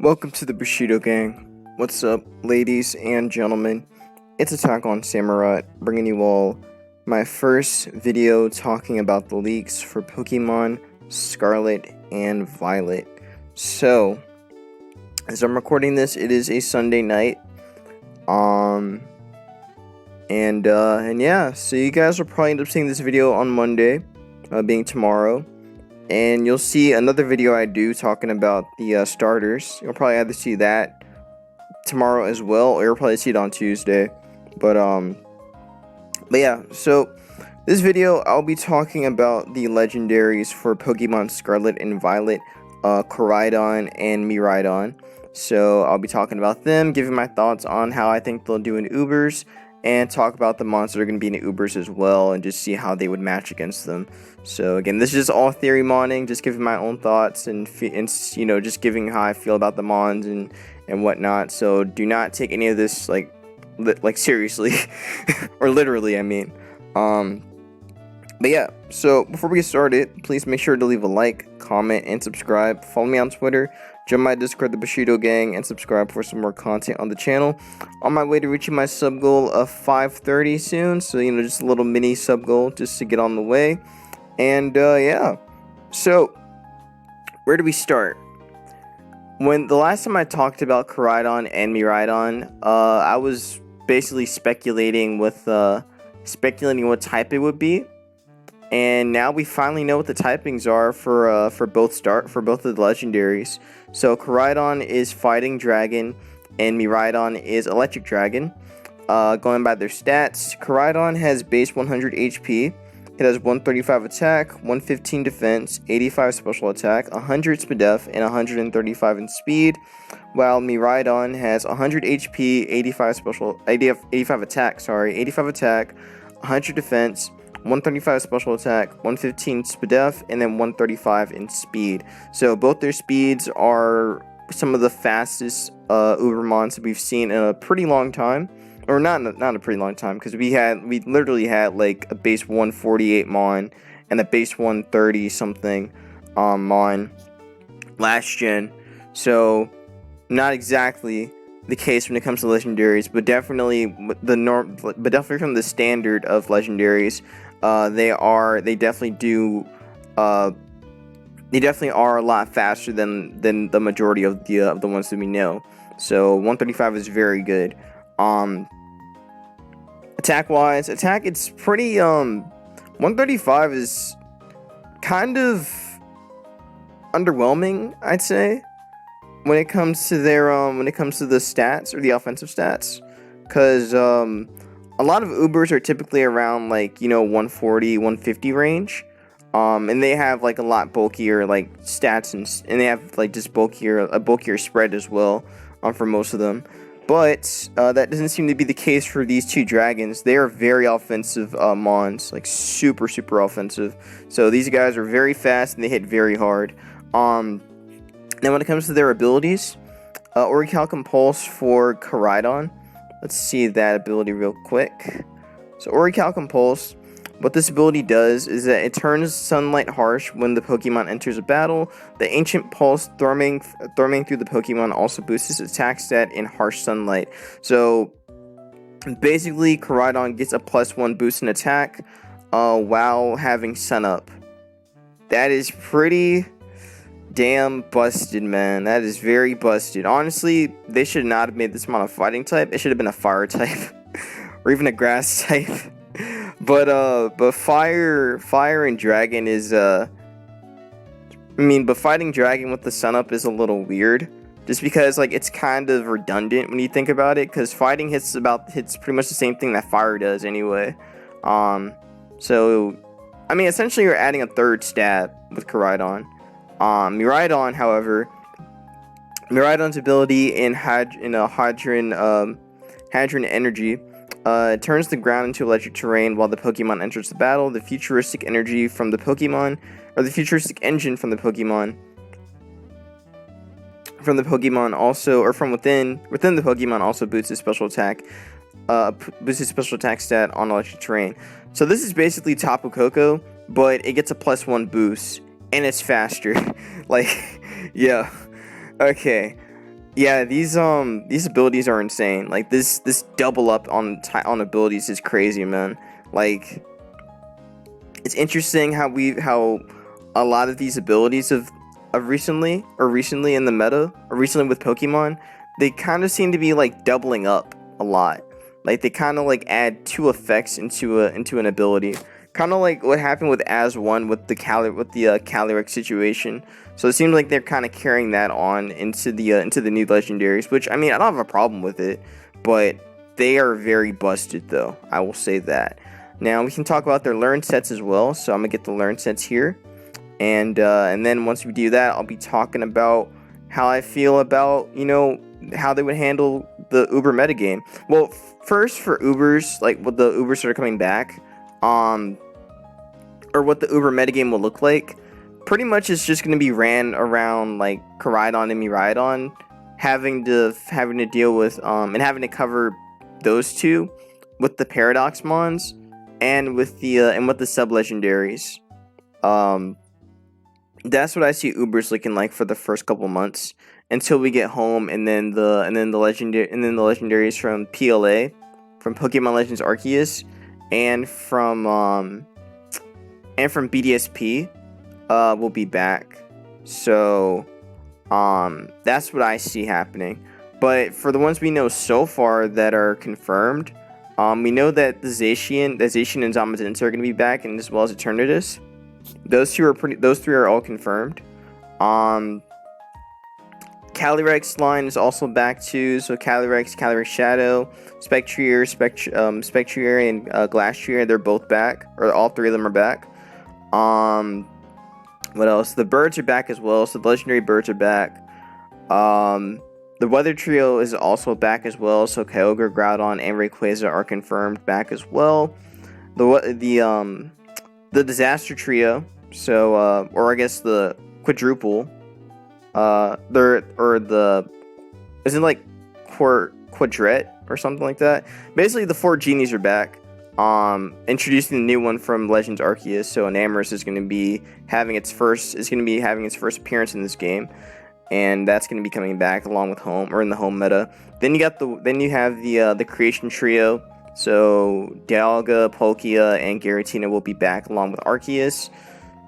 Welcome to the Bushido Gang. What's up, ladies and gentlemen? It's AttackonSamurott, bringing you all my first video talking about the leaks for Pokemon Scarlet and Violet. So, as I'm recording this, it is a Sunday night. And yeah, so you guys will probably end up seeing this video on Monday, being tomorrow. And you'll see another video I do talking about the starters. You'll probably either see that tomorrow as well, or you'll probably see it on Tuesday. But yeah, so this video I'll be talking about the legendaries for Pokemon Scarlet and Violet, Koraidon and Miraidon. So I'll be talking about them, giving my thoughts on how I think they'll do in Ubers, and talk about the monsters that are going to be in Ubers as well, and just see how they would match against them. So again, this is just all theory modding, just giving my own thoughts and you know, just giving how I feel about the mons and whatnot. So do not take any of this like seriously or literally, I mean. But yeah, so before we get started, please make sure to leave a like, comment, and subscribe. Follow me on Twitter, join my Discord, the Bushido Gang, and subscribe for some more content on the channel. On my way to reaching my sub goal of 530 soon, so you know, just a little mini sub goal just to get on the way. And yeah, so where do we start? When the last time I talked about Koraidon and Miraidon, I was basically speculating what type it would be. And now we finally know what the typings are for both of the legendaries. So Koraidon is Fighting Dragon, and Miraidon is Electric Dragon. Going by their stats, Koraidon has base 100 HP. It has 135 attack, 115 defense, 85 special attack, 100 SPDF, and 135 in speed. While Miraidon has 100 HP, 85 attack, 100 defense, 135 special attack, 115 SPDF, and then 135 in speed. So both their speeds are some of the fastest Ubermons that we've seen in a pretty long time. Or not a pretty long time, because we literally had like a base 148 Mon and a base 130 something Mon last gen. So not exactly the case when it comes to legendaries, but definitely from the standard of legendaries. They definitely are a lot faster than the majority of the ones that we know. So 135 is very good. Attack it's pretty 135 is kind of underwhelming, I'd say, when it comes to the stats or the offensive stats, because a lot of Ubers are typically around 140, 150 range, and they have like a lot bulkier stats and they have just a bulkier spread as well for most of them. But that doesn't seem to be the case for these two dragons. They are very offensive mons, super offensive. So these guys are very fast and they hit very hard. Now when it comes to their abilities, Orichalcum Pulse for Koraidon. Let's see that ability real quick. So Orichalcum Pulse, what this ability does is that it turns Sunlight harsh when the Pokemon enters a battle. The Ancient Pulse thrumming through the Pokemon also boosts its attack stat in harsh sunlight. So basically, Koraidon gets a +1 boost in attack while having Sun Up. That is pretty damn busted, man. That is very busted. Honestly, they should not have made this mon a fighting type. It should have been a fire type or even a grass type. But fire and dragon is but fighting dragon with the Sun Up is a little weird, just because it's kind of redundant when you think about it, because fighting hits pretty much the same thing that fire does anyway. So I mean, essentially you're adding a third stat with Koraidon. Miraidon, however, Miraidon's ability in Hadron Energy turns the ground into electric terrain while the Pokemon enters the battle. The futuristic energy from the Pokemon, or the futuristic engine from the Pokemon, also, or from within the Pokemon, also boosts its special attack stat on electric terrain. So this is basically Tapu Koko, but it gets a +1 boost and it's faster. Yeah. Okay. Yeah, these abilities are insane. Like this double up on abilities is crazy, man. Like it's interesting how a lot of these abilities of recently in the meta, or recently with Pokemon, they kind of seem to be like doubling up a lot. Like they kind of like add two effects into an ability. Kind of like what happened with As One with the Calyrex situation. So it seems like they're kind of carrying that on into the new legendaries, which I mean I don't have a problem with it, but they are very busted though. I will say that. Now we can talk about their learn sets as well. So I'm gonna get the learn sets here, and then once we do that, I'll be talking about how I feel about how they would handle the Uber metagame. Well, first for Ubers, like what the Ubers that are coming back, or what the Uber metagame will look like. Pretty much it's just going to be ran around like Koraidon and Miraidon, having to deal with and having to cover those two with the Paradox Mons and with the sub legendaries. That's what I see Uber's looking like for the first couple months until we get home, and then the legendaries from PLA, from Pokemon Legends Arceus, and from BDSP will be back. So that's what I see happening. But for the ones we know so far that are confirmed, we know that the Zacian and Zamazenta are going to be back, and as well as Eternatus. Those three are all confirmed. Calyrex line is also back too. So Calyrex Shadow, Spectrier, and Glastrier, they're both back, or all three of them are back. What else? The birds are back as well. So the legendary birds are back. The weather trio is also back as well. So Kyogre, Groudon, and Rayquaza are confirmed back as well. The disaster trio. So or I guess the quadruple. Is it like quadret or something like that? Basically, the 4 genies are back. Introducing the new one from Legends Arceus. So Enamorus is going to be having its first appearance in this game, and that's going to be coming back along with home, or in the home meta. Then you have the creation trio. So Dialga, Palkia, and Giratina will be back along with Arceus.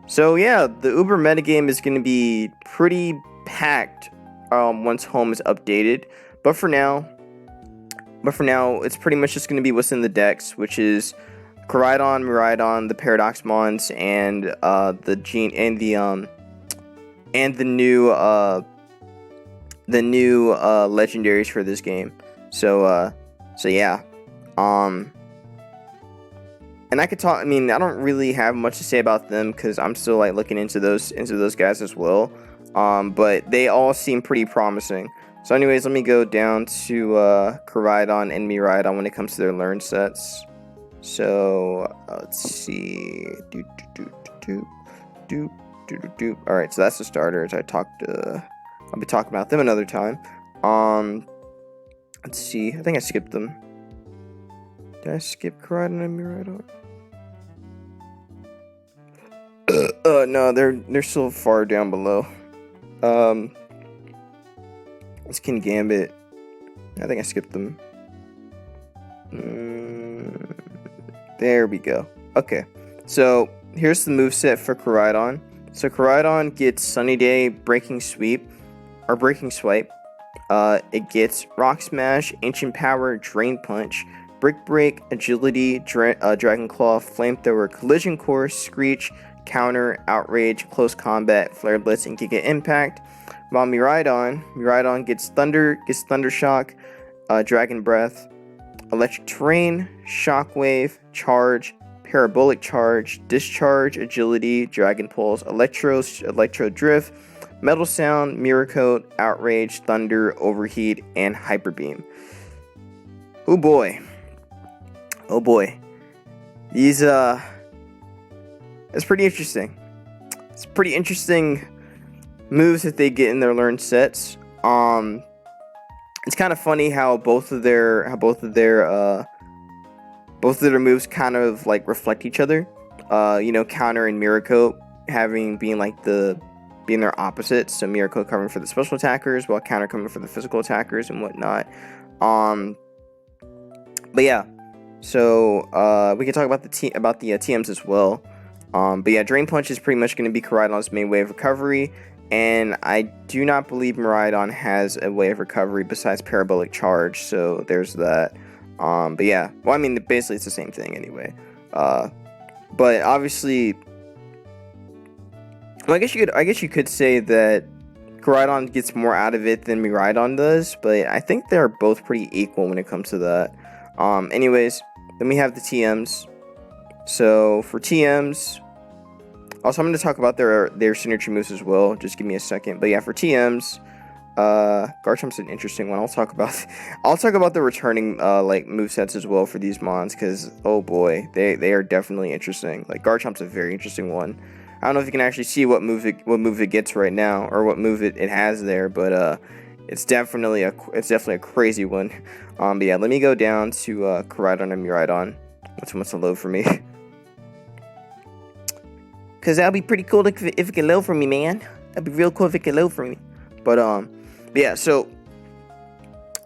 So yeah, the Uber metagame is going to be pretty packed once home is updated. But for now, it's pretty much just going to be what's in the decks, which is Koraidon, Miraidon, the Paradox Mons, and the new legendaries for this game. So yeah. And I could talk. I mean, I don't really have much to say about them because I'm still like looking into those guys as well. But they all seem pretty promising. So, anyways, let me go down to Koraidon and Miraidon when it comes to their learn sets. So let's see. All right, so that's the starters. I'll be talking about them another time. Let's see. I think I skipped them. Did I skip Koraidon and Miraidon? No, they're so far down below. It's King Gambit. I think I skipped them. There we go. Okay, so here's the moveset for Koraidon. So Koraidon gets Sunny Day, Breaking Swipe. It gets Rock Smash, Ancient Power, Drain Punch, Brick Break, Agility, Dragon Claw, Flamethrower, Collision Course, Screech, Counter, Outrage, Close Combat, Flare Blitz, and Giga Impact. While Miraidon gets Thunder Shock, Dragon Breath, Electric Terrain, Shockwave, Charge, Parabolic Charge, Discharge, Agility, Dragon Pulse, Electro Drift, Metal Sound, Mirror Coat, Outrage, Thunder, Overheat, and Hyper Beam. Oh boy. These it's pretty interesting. It's pretty interesting moves that they get in their learned sets. It's kind of funny how both of their moves kind of like reflect each other. Counter and Mirror Coat being like the being their opposites. So Miracle covering for the special attackers, while Counter coming for the physical attackers and whatnot. But yeah, so we can talk about the TMs as well. But yeah, Drain Punch is pretty much going to be Koraidon's main way of recovery, and I do not believe Miraidon has a way of recovery besides Parabolic Charge, so there's that. But yeah, well, I mean, basically it's the same thing anyway. But obviously, well, I guess you could say that Koraidon gets more out of it than Miraidon does, but I think they're both pretty equal when it comes to that. Anyways, then we have the TMs. So for TMs, also I'm going to talk about their signature moves as well. Just give me a second. But yeah, for TMs, Garchomp's an interesting one. I'll talk about the returning like movesets as well for these mons, because oh boy, they are definitely interesting. Like Garchomp's a very interesting one. I don't know if you can actually see what move it gets right now, or what move it has there, but it's definitely a crazy one. But yeah, let me go down to Koraidon and Miraidon. Which wants to load for me? Cause that'd be pretty cool if it could load for me, man. That'd be real cool if it could load for me. But yeah. So,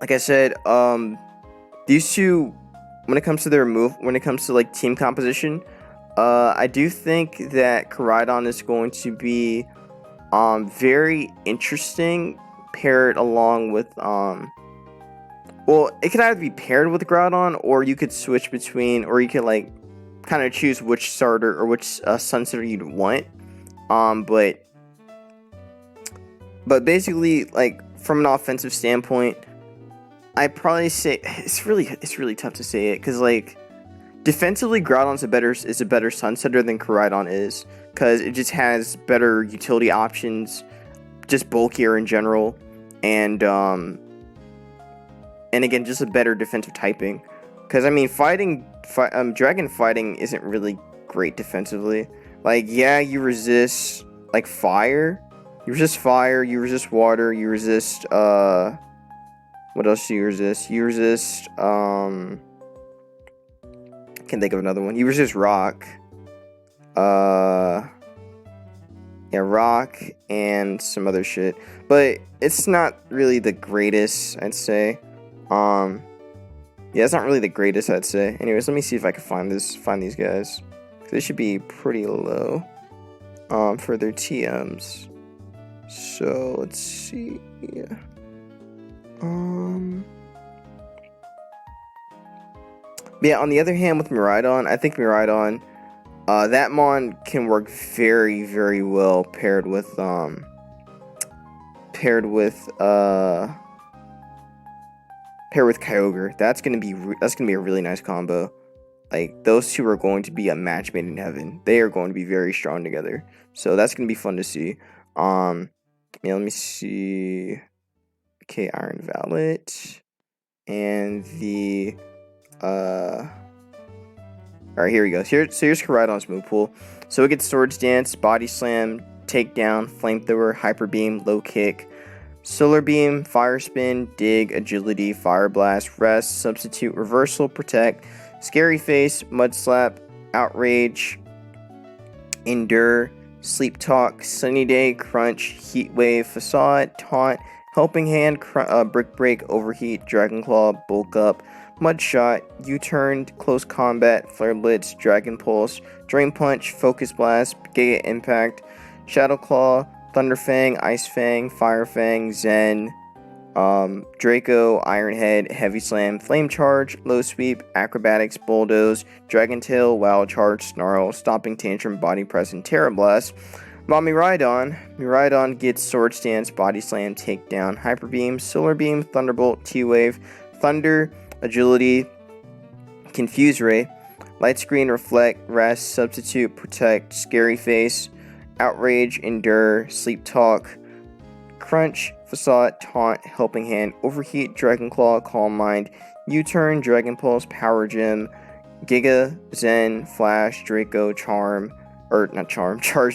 like I said, these two, when it comes to their move, when it comes to like team composition, I do think that Koraidon is going to be very interesting paired along with well, it could either be paired with Groudon, or you could switch between, or you could like kind of choose which starter or which Sunsetter you'd want. But basically, like from an offensive standpoint, I'd probably say it's really tough to say it, because like defensively, Groudon's is a better Sunsetter than Koraidon is, because it just has better utility options, just bulkier in general, and again, just a better defensive typing. Because I mean, dragon fighting isn't really great defensively. Like, yeah, you resist like fire, you resist water, you resist what else do you resist? You resist can't think of another one. You resist rock. Yeah, rock and some other shit. But it's not really the greatest, I'd say. Yeah, it's not really the greatest, I'd say. Anyways, let me see if I can find these guys. They should be pretty low for their TMs. So let's see. Yeah. Yeah, on the other hand, with Miraidon, I think Miraidon, that mon can work very, very well paired with Kyogre. That's gonna be a really nice combo. Like, those two are going to be a match made in heaven. They are going to be very strong together. So that's gonna be fun to see. Yeah, let me see. Okay, Iron Valet. And the alright, here we go. Here's Koraidon's move pool. So it gets Swords Dance, Body Slam, Takedown, Flamethrower, Hyper Beam, Low Kick, Solar Beam, Fire Spin, Dig, Agility, Fire Blast, Rest, Substitute, Reversal, Protect, Scary Face, Mud Slap, Outrage, Endure, Sleep Talk, Sunny Day, Crunch, Heat Wave, Facade, Taunt, Helping Hand, Brick Break, Overheat, Dragon Claw, Bulk Up, Mud Shot, U-Turn, Close Combat, Flare Blitz, Dragon Pulse, Drain Punch, Focus Blast, Giga Impact, Shadow Claw, Thunder Fang, Ice Fang, Fire Fang, Zen, Draco, Iron Head, Heavy Slam, Flame Charge, Low Sweep, Acrobatics, Bulldoze, Dragon Tail, Wild Charge, Snarl, Stomping Tantrum, Body Press, and Terra Blast. While Miraidon gets Sword Stance, Body Slam, Takedown, Hyper Beam, Solar Beam, Thunderbolt, T-Wave, Thunder, Agility, Confuse Ray, Light Screen, Reflect, Rest, Substitute, Protect, Scary Face, Outrage, Endure, Sleep Talk, Crunch, Facade, Taunt, Helping Hand, Overheat, Dragon Claw, Calm Mind, U-Turn, Dragon Pulse, Power Gem, Giga, Zen, Flash, Draco, Charge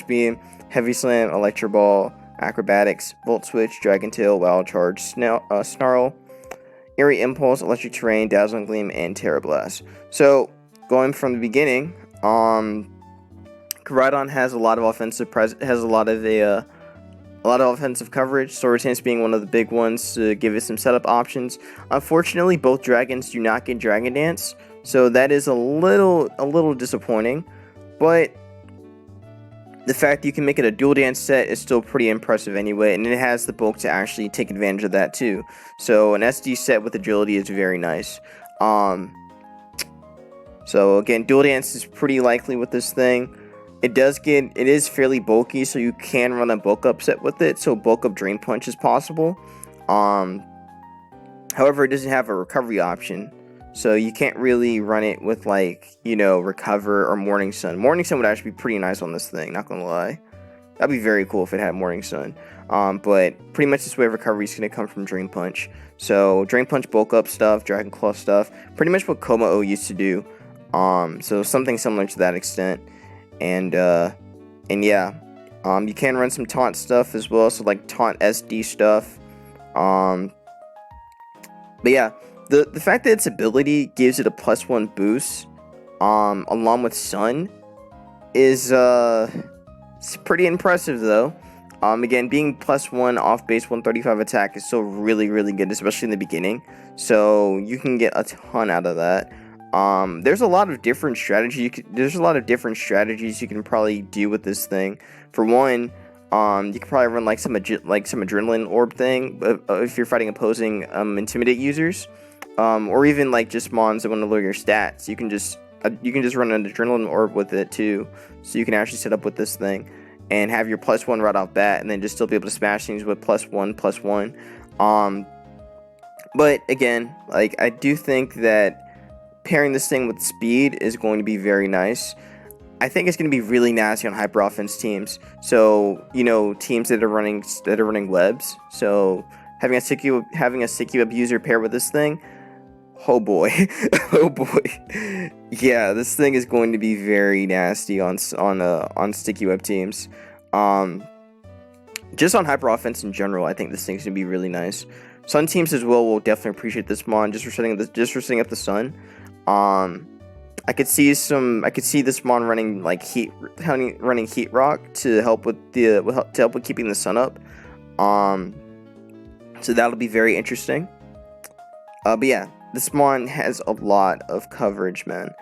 Beam, Heavy Slam, Electro Ball, Acrobatics, Volt Switch, Dragon Tail, Wild Charge, Snarl, Eerie Impulse, Electric Terrain, Dazzling Gleam, and Terra Blast. So, going from the beginning, Koraidon has a lot of offensive a lot of offensive coverage, Sword Stance being one of the big ones to give it some setup options. Unfortunately, both dragons do not get Dragon Dance, so that is a little disappointing. But the fact that you can make it a dual dance set is still pretty impressive anyway, and it has the bulk to actually take advantage of that too. So an SD set with agility is very nice. So again, dual dance is pretty likely with this thing. It is fairly bulky, so you can run a bulk up set with it, so bulk up Drain Punch is possible. However, it doesn't have a recovery option, so you can't really run it with, like, you know, Recover or Morning Sun. Morning Sun would actually be pretty nice on this thing, not gonna lie. That'd be very cool if it had Morning Sun. But pretty much this way of recovery is gonna come from Drain Punch. So Drain Punch, bulk up stuff, Dragon Claw stuff, pretty much what Como-O used to do. So something similar to that extent. And yeah, you can run some taunt stuff as well, so like taunt SD stuff. But yeah, the fact that its ability gives it a +1 boost, along with Sun, is it's pretty impressive though. Again, being +1 off base 135 attack is still really good, especially in the beginning. So you can get a ton out of that. There's a lot of different strategies. There's a lot of different strategies you can probably do with this thing. For one, you can probably run like some adrenaline orb thing if you're fighting opposing intimidate users, or even like just mons that want to lower your stats. You can just run an adrenaline orb with it too, so you can actually set up with this thing and have your +1 right off bat, and then just still be able to smash things with +1. But again, like, I do think that pairing this thing with speed is going to be very nice. I think it's going to be really nasty on hyper offense teams. So, you know, teams that are running webs. So having a sticky web user paired with this thing, oh boy, oh boy, yeah, this thing is going to be very nasty on sticky web teams. Just on hyper offense in general, I think this thing's gonna be really nice. Sun teams as well will definitely appreciate this mon just for setting up the sun. I could see this mon running like heat rock to help with keeping the sun up. So that'll be very interesting. But yeah, this mon has a lot of coverage, man.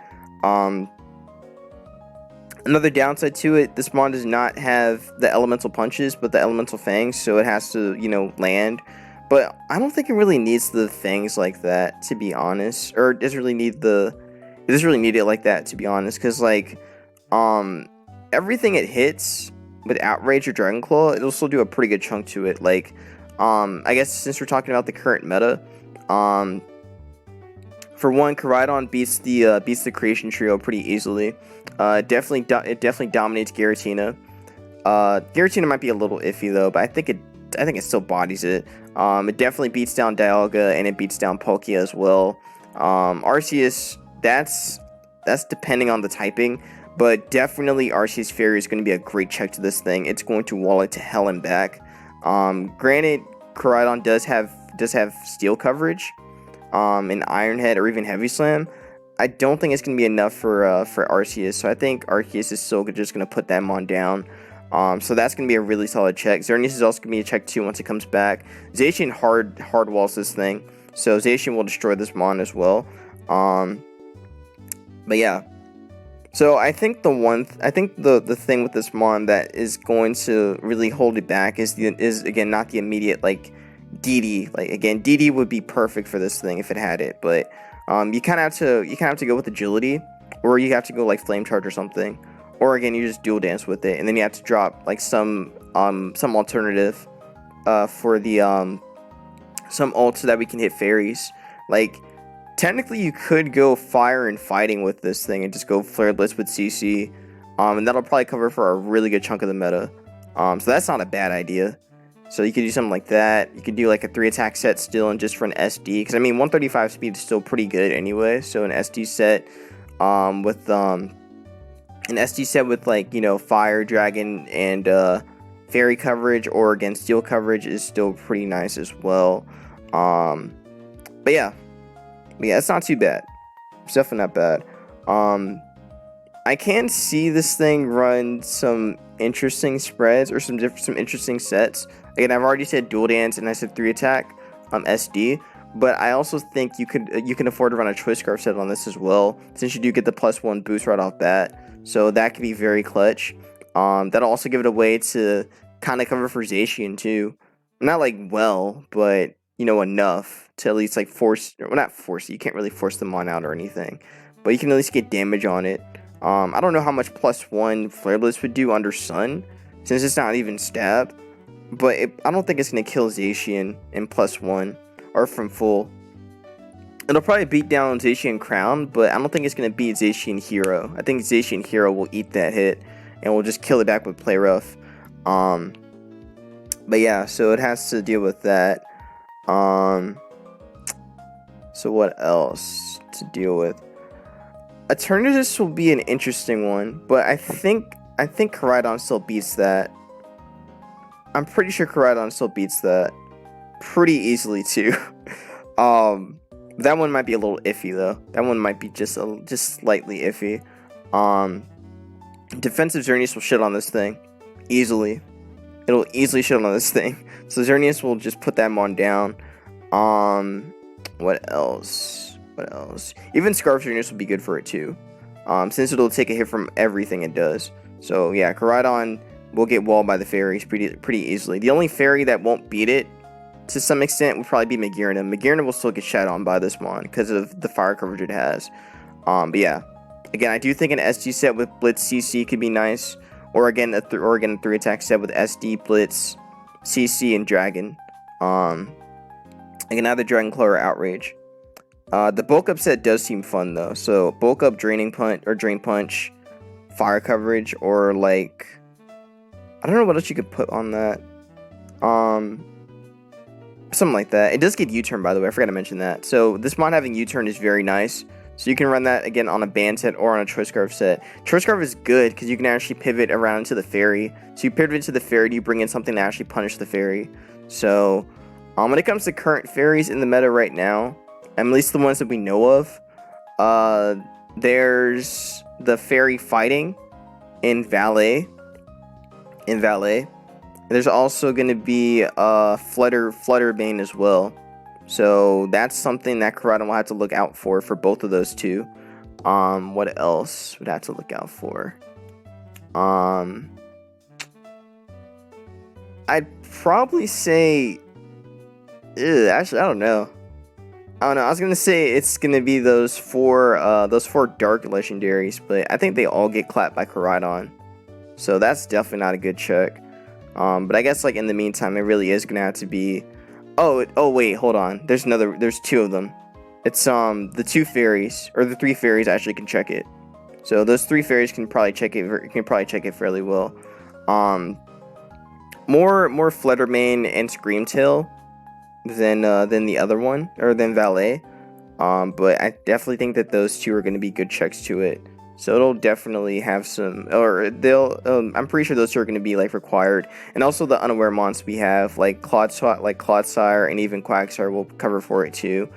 Another downside to it, this mon does not have the elemental punches, but the elemental fangs, so it has to, you know, land. But I don't think it really needs the fangs like that, to be honest. Or it doesn't really need it like that, to be honest. Because, like, everything it hits with Outrage or Dragon Claw, it'll still do a pretty good chunk to it. Like, I guess since we're talking about the current meta, for one, Koraidon beats the Creation Trio pretty easily. It definitely dominates Giratina. Giratina might be a little iffy though, but I think it still bodies it. It definitely beats down Dialga, and it beats down Palkia as well. Arceus, that's depending on the typing, but definitely Arceus Fairy is going to be a great check to this thing. It's going to wall it to hell and back. Granted, Koraidon does have steel coverage, in Iron Head or even Heavy Slam. I don't think it's going to be enough for Arceus, so I think Arceus is still just going to put that mon down. So that's going to be a really solid check. Xerneas is also going to be a check too once it comes back. Zacian hard walls this thing, so Zacian will destroy this mon as well. But yeah, so I think the thing with this mon that is going to really hold it back is again not the immediate, like, DD. Like, again, DD would be perfect for this thing if it had it, but you kind of have to go with agility, or you have to go like Flame Charge or something, or again you just dual dance with it, and then you have to drop like some alternative for the some ult so that we can hit fairies. Like, technically you could go Fire and Fighting with this thing and just go Flare Blitz with CC, and that'll probably cover for a really good chunk of the meta. So that's not a bad idea. So you could do something like that. You could do like a 3-attack set still and just run SD. Because I mean, 135 speed is still pretty good anyway. So an SD set with like, you know, Fire, Dragon, and Fairy coverage, or again Steel coverage, is still pretty nice as well. But yeah, it's not too bad. It's definitely not bad. I can see this thing run some interesting spreads or some interesting sets. Again, I've already said dual dance and I said 3 attack, SD. But I also think you can afford to run a choice scarf set on this as well, since you do get the +1 boost right off bat. So that could be very clutch. That'll also give it a way to kind of cover for Zacian too. Not like well, but you know, enough to at least like force, well, not force, you can't really force them on out or anything, but you can at least get damage on it. I don't know how much +1 Flare Blitz would do under Sun, since it's not even stab, but I don't think it's going to kill Zacian in +1 or from full. It'll probably beat down Zacian Crown, but I don't think it's going to beat Zacian Hero. I think Zacian Hero will eat that hit and will just kill it back with Play Rough. But yeah, so it has to deal with that. So what else to deal with? Eternatus will be an interesting one, but I think Koraidon still beats that. I'm pretty sure Koraidon still beats that pretty easily too. That one might be a little iffy though. That one might be just slightly iffy. Defensive Xerneas will shit on this thing easily. It'll easily shit on this thing. So Xerneas will just put that mon down. What else? What else? Even Scarf Xerneas will be good for it too. Since it'll take a hit from everything it does. So yeah, Koraidon will get walled by the fairies pretty easily. The only fairy that won't beat it to some extent would probably be Megirna. Megirna will still get shat on by this mon because of the fire coverage it has. But yeah, again, I do think an SD set with Blitz CC could be nice, or again a 3 attack set with SD, Blitz, CC, and Dragon. Again, either Dragon Claw or Outrage. The bulk up set does seem fun though. So bulk up, Draining Punch or Drain Punch, fire coverage, or like I don't know what else you could put on that. Something like that. It does get U-turn, by the way. I forgot to mention that. So this mod having U-turn is very nice. So you can run that again on a band set or on a Choice Scarf set. Choice Scarf is good because you can actually pivot around to the fairy. So you pivot to the fairy, you bring in something to actually punish the fairy. So when it comes to current fairies in the meta right now, at least the ones that we know of, there's the fairy fighting in Valet. There's also going to be Flutterbane as well. So that's something that Koraidon will have to look out for both of those two. What else would I have to look out for? I'd probably say... actually, I don't know. I was going to say it's going to be those four dark legendaries, but I think they all get clapped by Koraidon. So that's definitely not a good check. But I guess like in the meantime, it really is gonna have to be. Oh wait, hold on. There's 2 of them. It's the 2 fairies or the 3 fairies actually can check it. So those 3 fairies can probably check it fairly well. More Fluttermane and Screamtail than the other one or than Valet. But I definitely think that those 2 are gonna be good checks to it. So it'll definitely have some, or they'll. I'm pretty sure those 2 are going to be like required, and also the unaware mons we have like Clodsire and even Quagsire will cover for it too.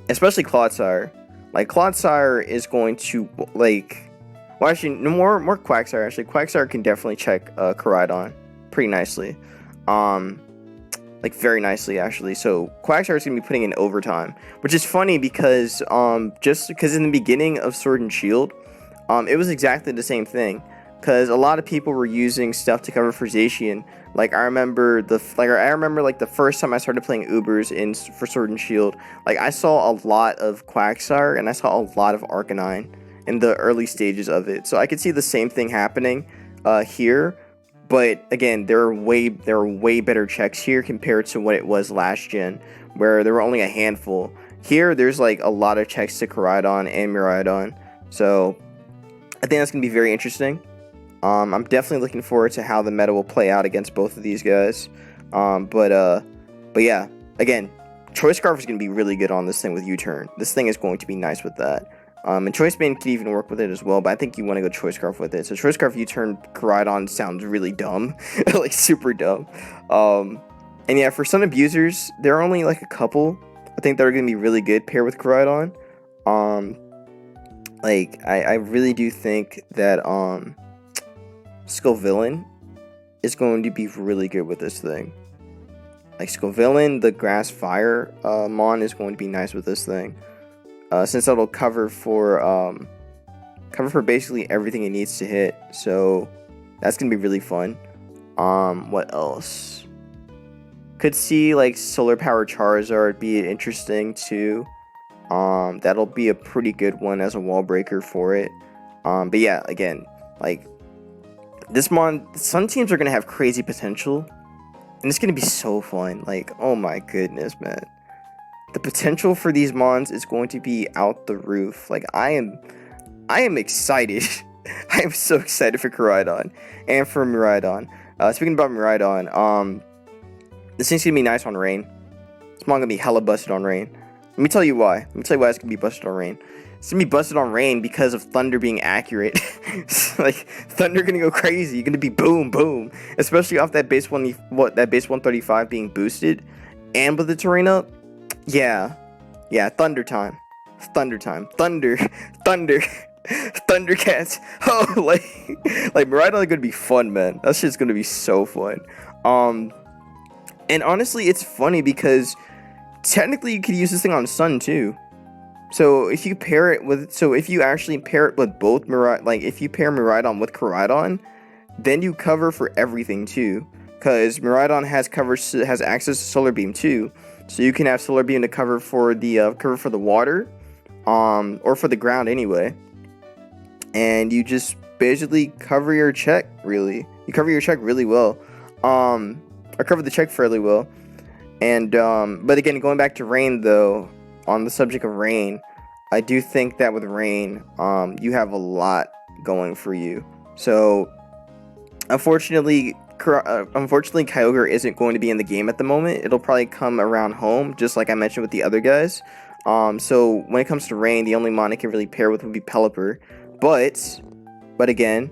Especially Clodsire. Like Clodsire is going to like, well actually no more Quagsire. Actually, Quagsire can definitely check Koraidon pretty nicely. Like very nicely actually. So Quagsire is going to be putting in overtime, which is funny because just because in the beginning of Sword and Shield, it was exactly the same thing. Because a lot of people were using stuff to cover for Zacian. Like I remember like the first time I started playing Ubers for Sword and Shield, like I saw a lot of Quagsire and I saw a lot of Arcanine in the early stages of it. So I could see the same thing happening here. But again, there are way better checks here compared to what it was last gen, where there were only a handful. Here, there's like a lot of checks to Koraidon and Miraidon. So I think that's gonna be very interesting. I'm definitely looking forward to how the meta will play out against both of these guys. But yeah, again, Choice Scarf is gonna be really good on this thing with U-turn. This thing is going to be nice with that. And Choice Band could even work with it as well, but I think you want to go Choice Scarf with it. So Choice Scarf U-turn Koraidon sounds really dumb, like super dumb. And yeah, for some abusers, there are only like a couple I think that are going to be really good paired with Koraidon. like, I really do think that Scovillain is going to be really good with this thing. Like, Scovillain, the grass fire mon is going to be nice with this thing. Since that'll cover for basically everything it needs to hit. So that's gonna be really fun. What else? Could see like solar power Charizard be interesting too. That'll be a pretty good one as a wall breaker for it. But yeah, again, like this mon, some teams are gonna have crazy potential, and it's gonna be so fun. Like, oh my goodness, man, the potential for these mons is going to be out the roof. Like, I am excited. I am so excited for Koraidon and for Miraidon. Speaking about Miraidon, this thing's gonna be nice on rain. This mon gonna be hella busted on rain. Let me tell you why. Let me tell you why it's gonna be busted on rain. It's gonna be busted on rain because of Thunder being accurate. Like, Thunder gonna go crazy. You're gonna be boom, boom. Especially off that base 135 being boosted, and with the terrain up. Yeah, Thunder time. Thunder time. Thunder. Thundercats. Oh, like Miraidon is gonna be fun, man. That shit's gonna be so fun. And honestly, it's funny because technically you could use this thing on Sun too. So if you actually pair it with both if you pair Miraidon with Koraidon, then you cover for everything too. Because Miraidon has access to Solar Beam too. So you can have Solar Beam to cover for the water, or for the ground anyway. And you just basically cover your check, really. You cover your check really well. Or cover the check fairly well. And, but again, going back to rain, though, on the subject of rain, I do think that with rain, you have a lot going for you. So, unfortunately, Kyogre isn't going to be in the game at the moment. It'll probably come around home, just like I mentioned with the other guys. So, when it comes to rain, the only mon I can really pair with would be Pelipper. But again,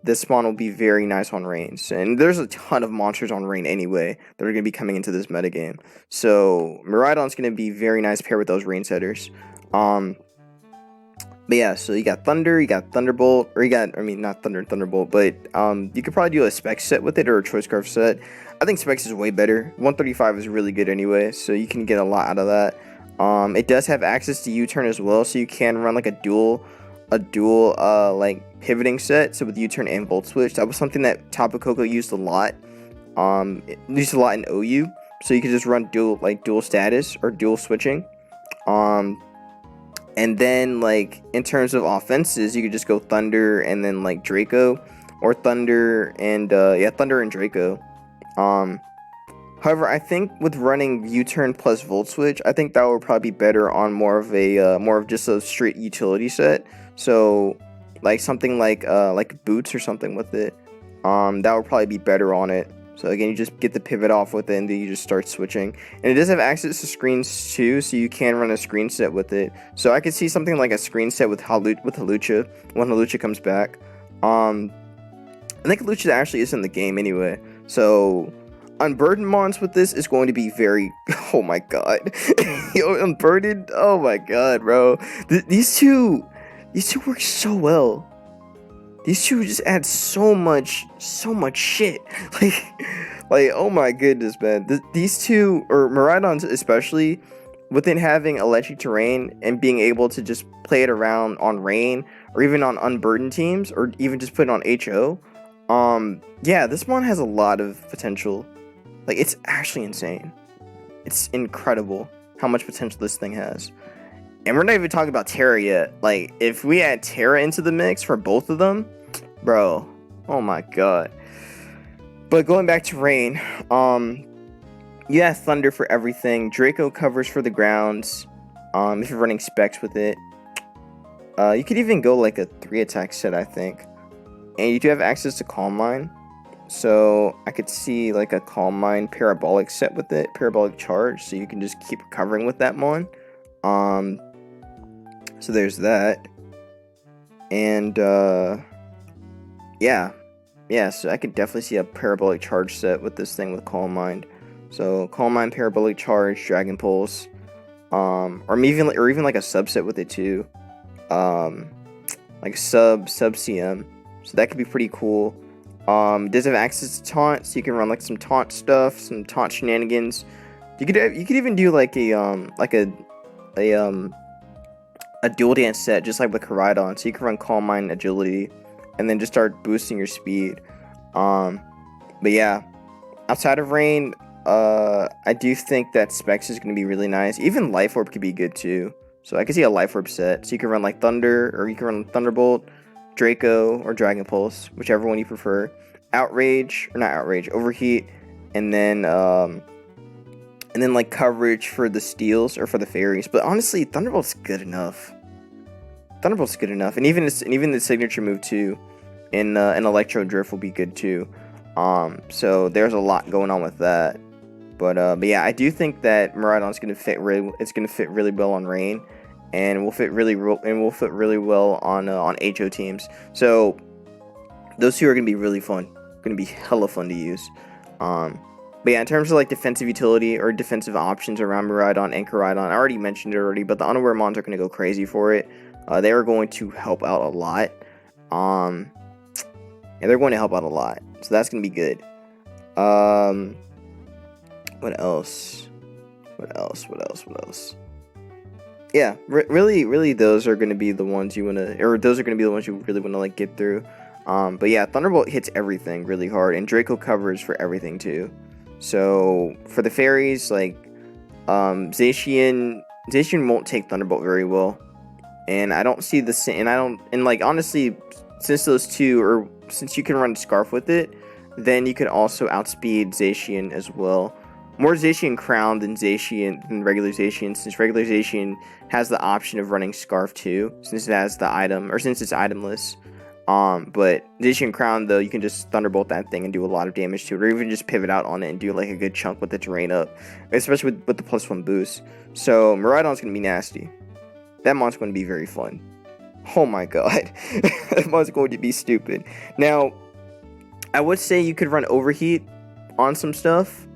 this spawn will be very nice on rain. And there's a ton of monsters on rain anyway that are going to be coming into this metagame. So Miraidon's going to be very nice pair with those rain setters. But yeah, so you got Thunder, you got Thunderbolt, or not Thunder and Thunderbolt, but you could probably do a Specs set with it or a Choice Scarf set. I think Specs is way better. 135 is really good anyway, so you can get a lot out of that. It does have access to U-turn as well, so you can run like a dual like pivoting set, so with U-turn and Volt Switch. That was something that Tapu Koko used a lot. It used a lot in OU, so you could just run dual status or dual switching. And then like in terms of offenses, you could just go Thunder and then like Draco, or Thunder and Draco. However, I think with running U-turn plus Volt Switch, I think that would probably be better on more of just a straight utility set. So, like something like Boots or something with it. That would probably be better on it. So again, you just get the pivot off with it, and then you just start switching. And it does have access to screens too, so you can run a screen set with it. So I could see something like a screen set with Hawlucha when Hawlucha comes back. I think Hawlucha actually is in the game anyway. So Unburdened mons with this is going to be very... Oh my god. Yo, Unburdened? Oh my god, bro. These two work so well. These two just add so much shit. Like, oh my goodness, man. These two, or Miraidons especially, within having electric terrain and being able to just play it around on rain, or even on unburdened teams, or even just put it on HO. Yeah, this mon has a lot of potential. Like, it's actually insane. It's incredible how much potential this thing has. And we're not even talking about Terra yet. Like, if we add Terra into the mix for both of them, bro, oh my god. But going back to rain, you have Thunder for everything. Draco covers for the grounds, if you're running Specs with it. You could even go like a 3-attack set, I think. And you do have access to Calm Mind. So I could see like a Calm Mind Parabolic set with it, Parabolic Charge, so you can just keep recovering with that mon. So there's that. And yeah, so I could definitely see a Parabolic Charge set with this thing with Calm Mind. So Calm Mind, Parabolic Charge, Dragon Pulse, or even like a subset with it too. like sub CM. So that could be pretty cool. Does have access to taunt, so you can run like some taunt stuff, some taunt shenanigans. You could even do like a dual dance set, just like with Koraidon, so you can run Calm Mind, Agility, and then just start boosting your speed. But yeah, outside of Rain, I do think that Specs is going to be really nice. Even Life Orb could be good too. So I can see a Life Orb set. So you can run like Thunder, or you can run Thunderbolt, Draco, or Dragon Pulse, whichever one you prefer. Outrage, or not Outrage, Overheat, and then like coverage for the steals or for the fairies. But honestly, Thunderbolt's good enough. And even the signature move too, in Electro Drift will be good too. So there's a lot going on with that. But yeah, I do think that Miraidon's gonna fit really well on Rain, and will fit really well on HO teams. So those two are gonna be really fun. Gonna be hella fun to use. But yeah, in terms of like defensive utility or defensive options around Miraidon and Koraidon, I already mentioned it already, but the unaware mons are gonna go crazy for it. They are going to help out a lot. Yeah, they're going to help out a lot. So that's gonna be good. What else? Yeah, really, those are gonna be the ones you wanna, or those are gonna be the ones you really wanna like get through. But yeah, Thunderbolt hits everything really hard, and Draco covers for everything too. So for the fairies, like Zacian won't take Thunderbolt very well, and I don't see the same. And like honestly, since those two, or since you can run Scarf with it, then you can also outspeed Zacian as well. More Zacian Crown than regular Zacian, since regular Zacian has the option of running Scarf too, since it has the item, or since it's itemless. But Zacian Crown, though, you can just Thunderbolt that thing and do a lot of damage to it, or even just pivot out on it and do like a good chunk with the terrain up, especially with the +1 boost. So Miraidon's gonna be nasty. That mon's going to be very fun. Oh my god, that mon's going to be stupid. Now, I would say you could run Overheat on some stuff,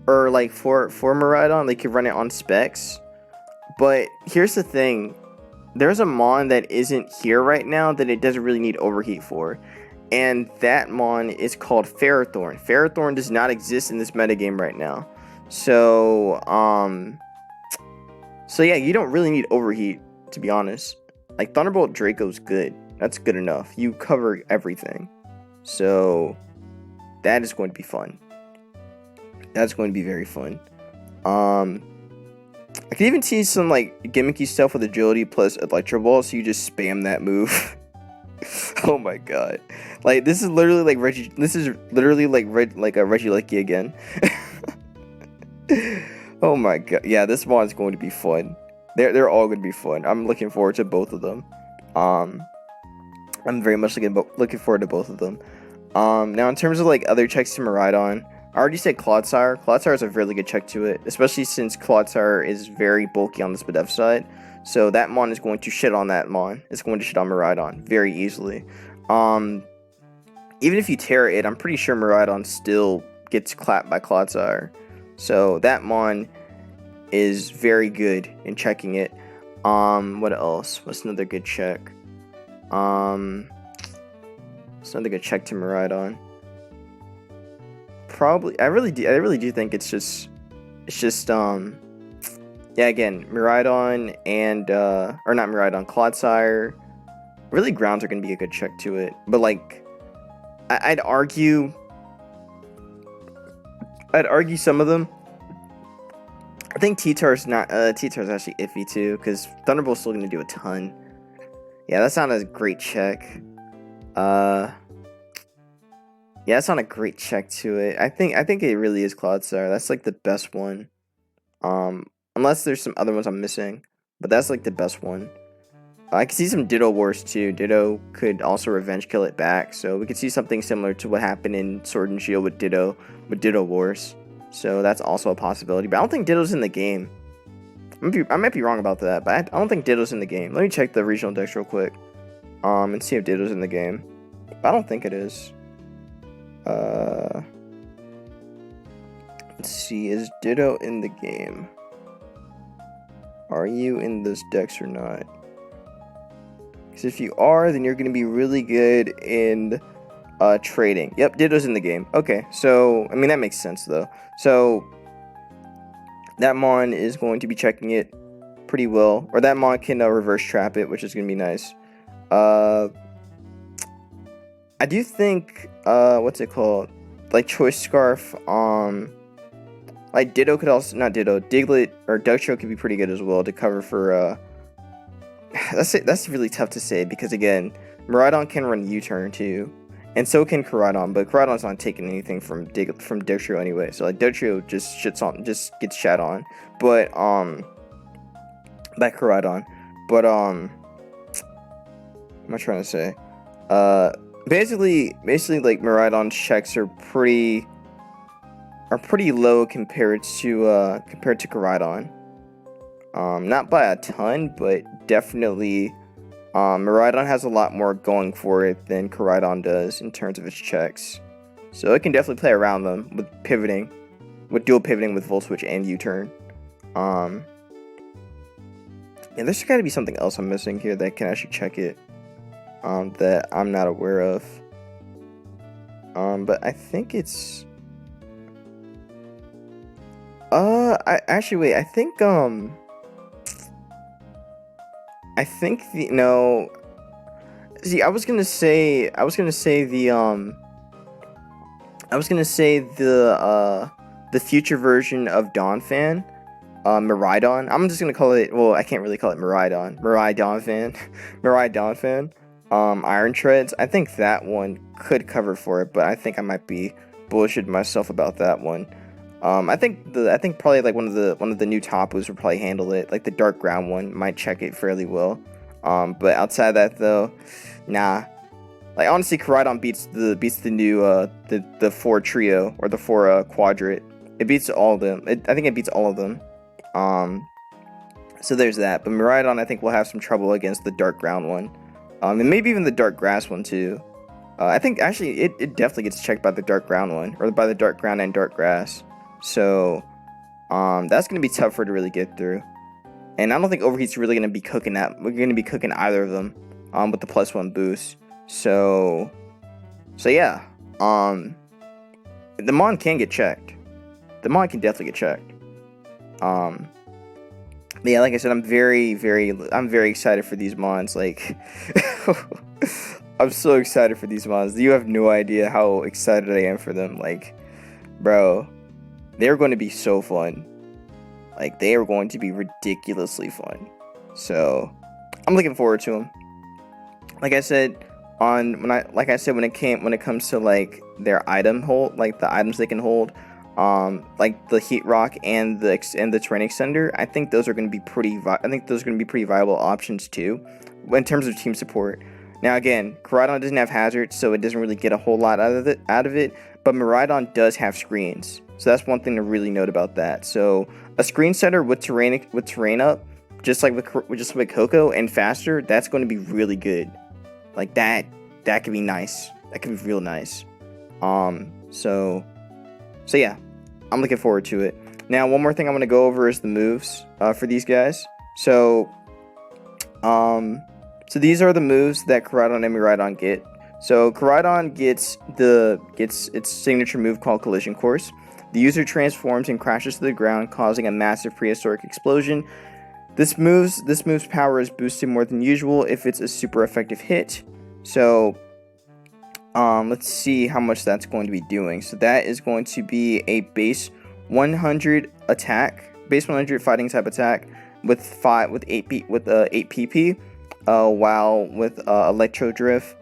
or like for Miraidon, they could run it on Specs. But here's the thing. There's a mon that isn't here right now that it doesn't really need Overheat for. And that mon is called Ferrothorn. Ferrothorn does not exist in this metagame right now. So yeah, you don't really need Overheat, to be honest. Like, Thunderbolt Draco's good. That's good enough. You cover everything. So that is going to be fun. That's going to be very fun. I can even see some like gimmicky stuff with agility plus Electro Ball, so you just spam that move. Oh my god! Like this is literally like Reggie. This is literally like a Regieleki again. Oh my god! Yeah, this mod is going to be fun. They're all going to be fun. I'm looking forward to both of them. I'm very much looking forward to both of them. Now in terms of like other checks to Miraidon, I already said Clodsire. Clodsire is a really good check to it, especially since Clodsire is very bulky on the Spadef side. So that mon is going to shit on that mon. It's going to shit on Miraidon very easily. Even if you tear it, I'm pretty sure Miraidon still gets clapped by Clodsire. So that mon is very good in checking it. What else? What's another good check? What's another good check to Miraidon? Probably, I really do think it's just yeah, again, Miraidon and or not Miraidon, Clodsire. Really, grounds are gonna be a good check to it, but like I'd argue some of them. I think T-Tar's actually iffy too, because Thunderbolt's still gonna do a ton. Yeah, that's not a great check. Yeah, that's not a great check to it. I think it really is Clodsire. That's like the best one. Unless there's some other ones I'm missing, but that's like the best one. I can see some Ditto Wars too. Ditto could also revenge kill it back, so we could see something similar to what happened in Sword and Shield with Ditto Wars. So that's also a possibility. But I don't think Ditto's in the game. I might be wrong about that, but I don't think Ditto's in the game. Let me check the regional decks real quick, and see if Ditto's in the game. But I don't think it is. Let's see, is Ditto in the game? Are you in this decks or not? Because if you are, then you're going to be really good in trading. Yep, Ditto's in the game. Okay, so, I mean, that makes sense, though. So, that Mon is going to be checking it pretty well. Or that Mon can reverse trap it, which is going to be nice. I do think, what's it called? Like, Choice Scarf, like, Ditto could also, not Ditto, Diglett or Dugtrio could be pretty good as well to cover for, that's really tough to say, because, again, Miraidon can run U-turn, too. And so can Koraidon, but Koraidon's not taking anything from Dugtrio anyway, so, like, Dugtrio just gets shat on. But, by Koraidon. But, what am I trying to say? Basically, like, Miraidon's checks are pretty low compared to Koraidon. Not by a ton, but definitely, Miraidon has a lot more going for it than Koraidon does in terms of its checks. So it can definitely play around them with dual pivoting with Volt Switch and U-turn. And there's got to be something else I'm missing here that can actually check it. That I'm not aware of. But I think it's... I think no... See, I was gonna say the future version of Donphan, Miraidon. I'm just gonna call it, well, I can't really call it Miraidon. Miraidon. Iron Treads. I think that one could cover for it, but I think I might be bullshitting myself about that one. I think probably like one of the new Tapus will probably handle it. Like the dark ground one might check it fairly well. But outside of that though, nah. Like honestly, Koraidon beats the new the 4 trio or the 4 quadrant. It beats all of them. I think it beats all of them. So there's that. But Miraidon I think will have some trouble against the dark ground one. And maybe even the dark grass one too. I think actually it definitely gets checked by the dark ground one, or by the dark ground and dark grass. So that's gonna be tough for it to really get through. And I don't think Overheat's really gonna be cooking that. We're gonna be cooking either of them with the +1 boost. So yeah. The Mon can get checked. The Mon can definitely get checked. But yeah, like I said, I'm very excited for these Mons. Like, I'm so excited for these Mons. You have no idea how excited I am for them. Like, bro, they're going to be so fun. Like, they are going to be ridiculously fun. So, I'm looking forward to them. Like I said, when it comes to like their item hold, like the items they can hold. Like the Heat Rock and the Terrain Extender, I think those are going to be pretty viable options too, in terms of team support. Now again, Koraidon doesn't have hazards, so it doesn't really get a whole lot out of it. But Miraidon does have screens, so that's one thing to really note about that. So a screen setter with terrain up, just like with Coco and faster, that's going to be really good. Like that could be nice. That could be real nice. So yeah. I'm looking forward to it. Now, one more thing I want to go over is the moves for these guys. So these are the moves that Koraidon and Miraidon get. So Koraidon gets its signature move called Collision Course. The user transforms and crashes to the ground, causing a massive prehistoric explosion. This move's power is boosted more than usual if it's a super effective hit. So let's see how much that's going to be doing. So that is going to be a base 100 attack, base 100 fighting type attack with 8 PP. While with Electro Drift,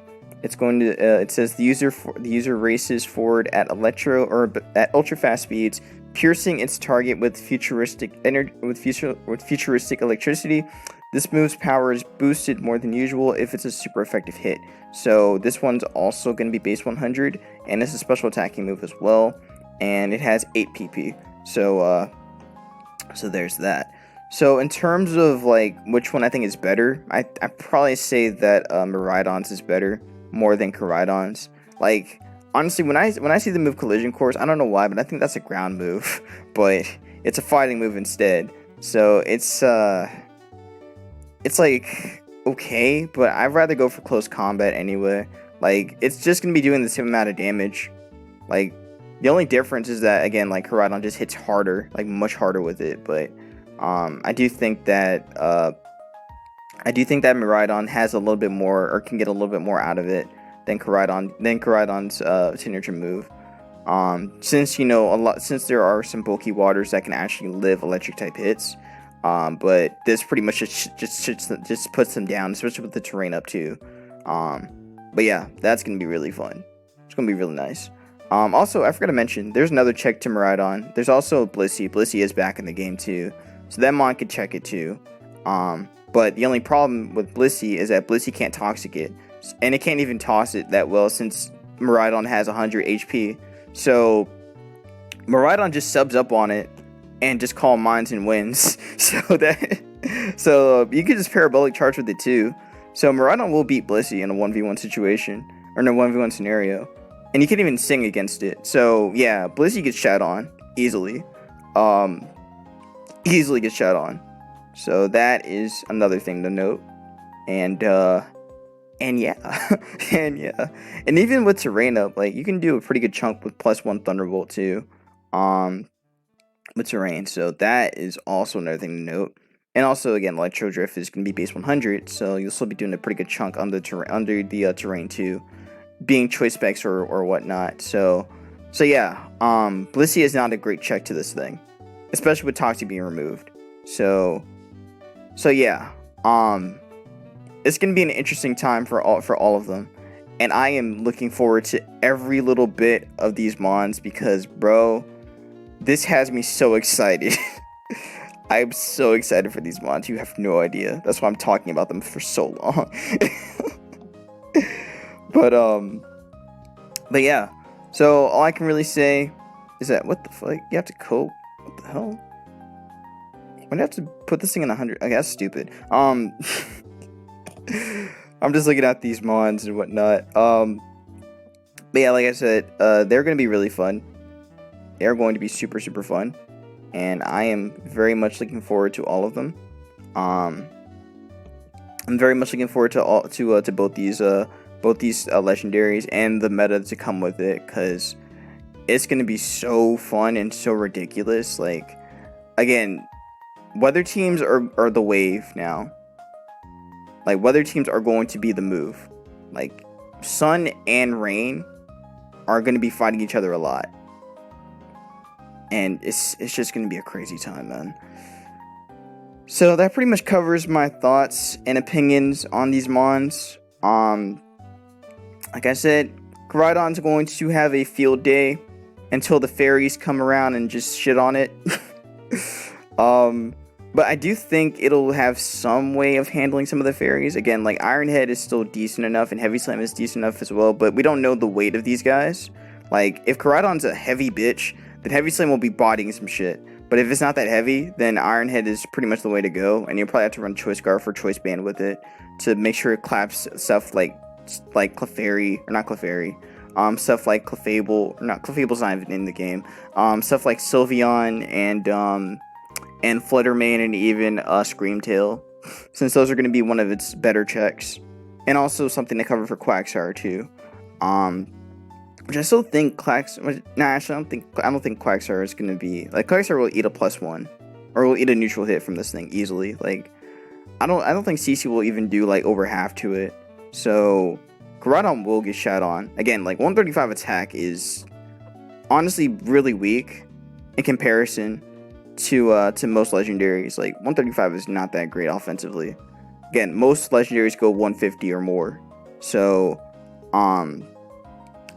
it's going to it says the user races forward at ultra fast speeds, piercing its target with futuristic electricity. This move's power is boosted more than usual if it's a super effective hit. So this one's also going to be base 100, and it's a special attacking move as well, and it has 8 PP. So there's that. So in terms of like which one I think is better, I probably say that Miraidon's is better more than Koraidon's. Like honestly, when I see the move Collision Course, I don't know why, but I think that's a ground move, but it's a fighting move instead. So it's like okay, but I'd rather go for close combat anyway. Like, it's just gonna be doing the same amount of damage. Like, the only difference is that, again, like, Koraidon just hits harder, like, much harder with it, but, I do think that Miraidon has a little bit more, or can get a little bit more out of it than Koraidon's signature move. Since, you know, since there are some bulky waters that can actually live electric type hits, but this pretty much just puts them down, especially with the terrain up too. But yeah, that's gonna be really fun. It's gonna be really nice. Also, I forgot to mention, there's another check to Miraidon. There's also Blissey. Blissey is back in the game too, so that mon could check it too. But the only problem with Blissey is that Blissey can't toxic it, and it can't even toss it that well since Miraidon has 100 HP. So Miraidon just subs up on it and just calm minds and wins. So you could just parabolic charge with it too. So Miraidon will beat Blissey in a 1v1 situation, or in a 1v1 scenario. And you can even sing against it. So yeah, Blissey gets shat on easily. Easily gets shat on. So that is another thing to note. And yeah. And yeah. And even with terrain up, like, you can do a pretty good chunk with +1 Thunderbolt too. With terrain. So that is also another thing to note. And also, again, Electro Drift is going to be base 100, so you'll still be doing a pretty good chunk on the terrain too, being choice specs or whatnot. So yeah, Blissey is not a great check to this thing, especially with Toxic being removed. So yeah, it's going to be an interesting time for all of them, and I am looking forward to every little bit of these mons because, bro, this has me so excited. I'm so excited for these mons. You have no idea. That's why I'm talking about them for so long. But yeah. So all I can really say is that, what the fuck? You have to cope. What the hell? Why do I have to put this thing in 100? Okay, that's stupid. I'm just looking at these mons and whatnot. But yeah, like I said, they're gonna be really fun. They're going to be super, super fun. And I am very much looking forward to all of them. I'm very much looking forward to both these legendaries and the meta to come with it, because it's gonna be so fun and so ridiculous. Like, again, weather teams are the wave now. Like, weather teams are going to be the move. Like, sun and rain are going to be fighting each other a lot. And it's just going to be a crazy time, man. So that pretty much covers my thoughts and opinions on these mons. Like I said, Koraidon's going to have a field day until the fairies come around and just shit on it. But I do think it'll have some way of handling some of the fairies. Again, like, Ironhead is still decent enough, and Heavy Slam is decent enough as well, but we don't know the weight of these guys. Like, if Koraidon's a heavy bitch, then Heavy Slam will be bodying some shit. But if it's not that heavy, then Ironhead is pretty much the way to go, and you'll probably have to run Choice Guard for Choice Band with it to make sure it claps stuff like Clefairy, or not Clefairy, stuff like Clefable, or not, Clefable's not even in the game, stuff like Sylveon and Fluttermane, and even Screamtail, since those are going to be one of its better checks. And also something to cover for Quagsire too. Which I still think actually I don't think Quagsire is going to be, like, Quagsire will eat a +1, or will eat a neutral hit from this thing easily. Like, I don't think CC will even do, like, over half to it. So Koraidon will get shot on. Again, like, 135 attack is honestly really weak in comparison to most legendaries. Like, 135 is not that great offensively. Again, most legendaries go 150 or more. So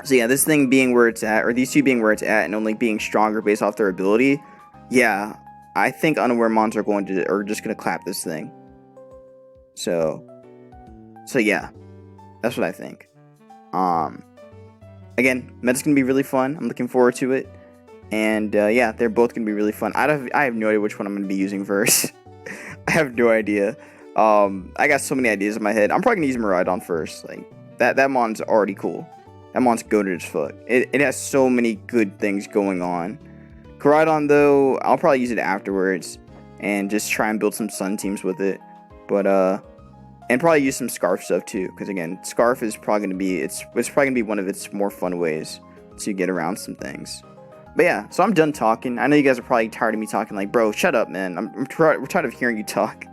yeah, this thing being where it's at, or these two being where it's at, and only being stronger based off their ability, yeah, I think unaware mons are just gonna clap this thing. So yeah, that's what I think. Again, meta's gonna be really fun. I'm looking forward to it. And yeah, they're both gonna be really fun. I have no idea which one I'm gonna be using first. I have no idea. I got so many ideas in my head. I'm probably gonna use Miraidon first. Like, that mon's already cool. That mon's goated as fuck. It has so many good things going on. Koraidon, though, I'll probably use it afterwards and just try and build some sun teams with it. But And probably use some Scarf stuff too, because again, Scarf is probably gonna be it's probably gonna be one of its more fun ways to get around some things. But yeah, so I'm done talking. I know you guys are probably tired of me talking. Like, bro, shut up, man. We're tired of hearing you talk.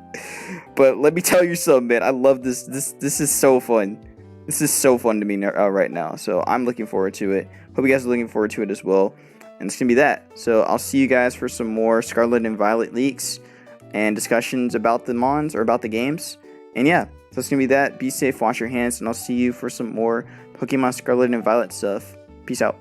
But let me tell you something, man. I love this. This is so fun. This is so fun to me right now. So I'm looking forward to it. Hope you guys are looking forward to it as well. And it's gonna be that. So I'll see you guys for some more Scarlet and Violet leaks and discussions about the mons or about the games. And yeah, so it's gonna be that. Be safe, wash your hands, and I'll see you for some more Pokemon Scarlet and Violet stuff. Peace out.